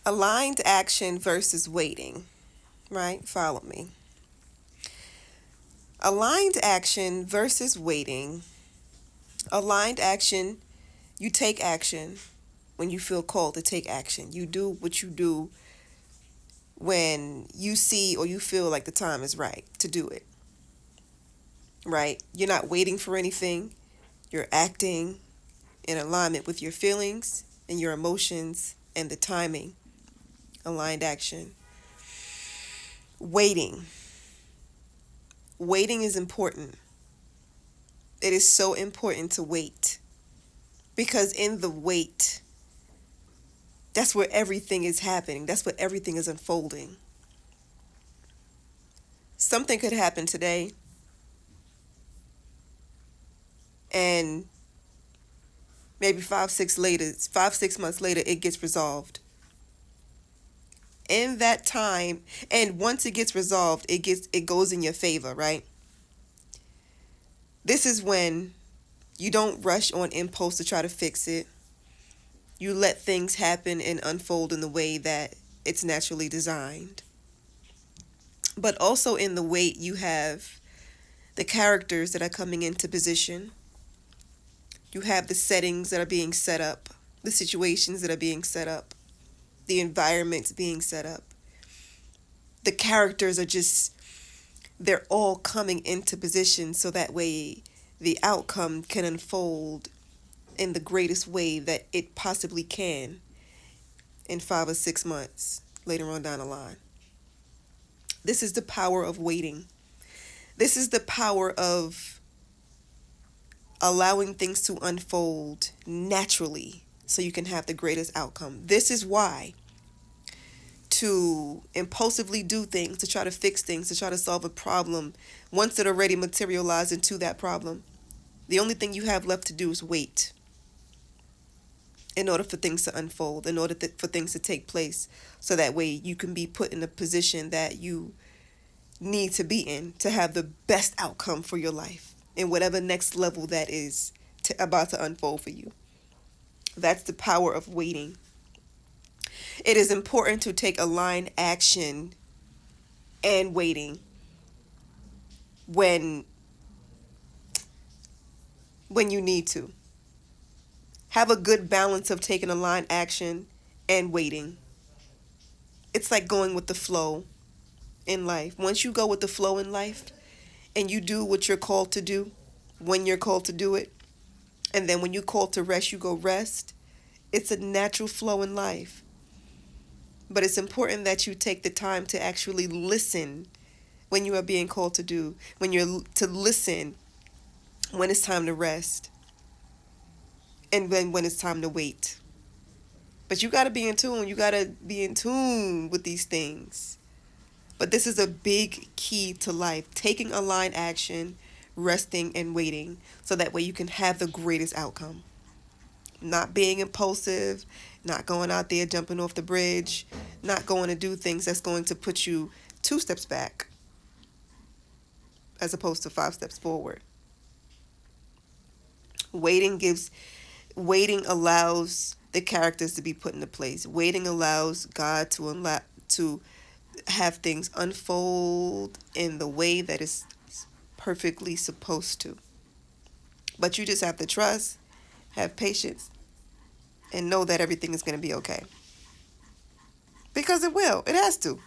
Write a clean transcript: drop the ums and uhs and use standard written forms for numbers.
Aligned action versus waiting, right? Follow me. Aligned action versus waiting. Aligned action, you take action when you feel called to take action. You do what you do when you see or you feel like the time is right to do it, right? You're not waiting for anything. You're acting in alignment with your feelings and your emotions and the timing. Aligned action. Waiting. Waiting is important. It is so important to wait because in the wait, that's where everything is happening. That's where everything is unfolding. Something could happen today and maybe 5, 6 months later, it gets resolved. In that time, and once it gets resolved, it goes in your favor, right? This is when you don't rush on impulse to try to fix it. You let things happen and unfold in the way that it's naturally designed. But also in the wait, you have the characters that are coming into position. You have the settings that are being set up, the situations that are being set up, the environments being set up. The characters are just, they're all coming into position so that way the outcome can unfold in the greatest way that it possibly can in 5 or 6 months later on down the line. This is the power of waiting. This is the power of allowing things to unfold naturally so you can have the greatest outcome. This is why to impulsively do things, to try to fix things, to try to solve a problem, once it already materialized into that problem, the only thing you have left to do is wait in order for things to unfold, in order for things to take place, so that way you can be put in a position that you need to be in to have the best outcome for your life in whatever next level that is about to unfold for you. That's the power of waiting. It is important to take aligned action and waiting when you need to. Have a good balance of taking aligned action and waiting. It's like going with the flow in life. Once you go with the flow in life and you do what you're called to do, when you're called to do it, and then when you're called to rest, you go rest, it's a natural flow in life. But it's important that you take the time to actually listen when you are being called to do, when you're to listen when it's time to rest, and when it's time to wait. But you got to be in tune. You got to be in tune with these things. But this is a big key to life. Taking aligned action, resting, and waiting so that way you can have the greatest outcome. Not being impulsive, not going out there jumping off the bridge, not going to do things that's going to put you 2 steps back as opposed to 5 steps forward. Waiting allows the characters to be put into place. Waiting allows God to have things unfold in the way that it's perfectly supposed to. But you just have to trust, have patience, and know that everything is going to be okay. Because it will. It has to.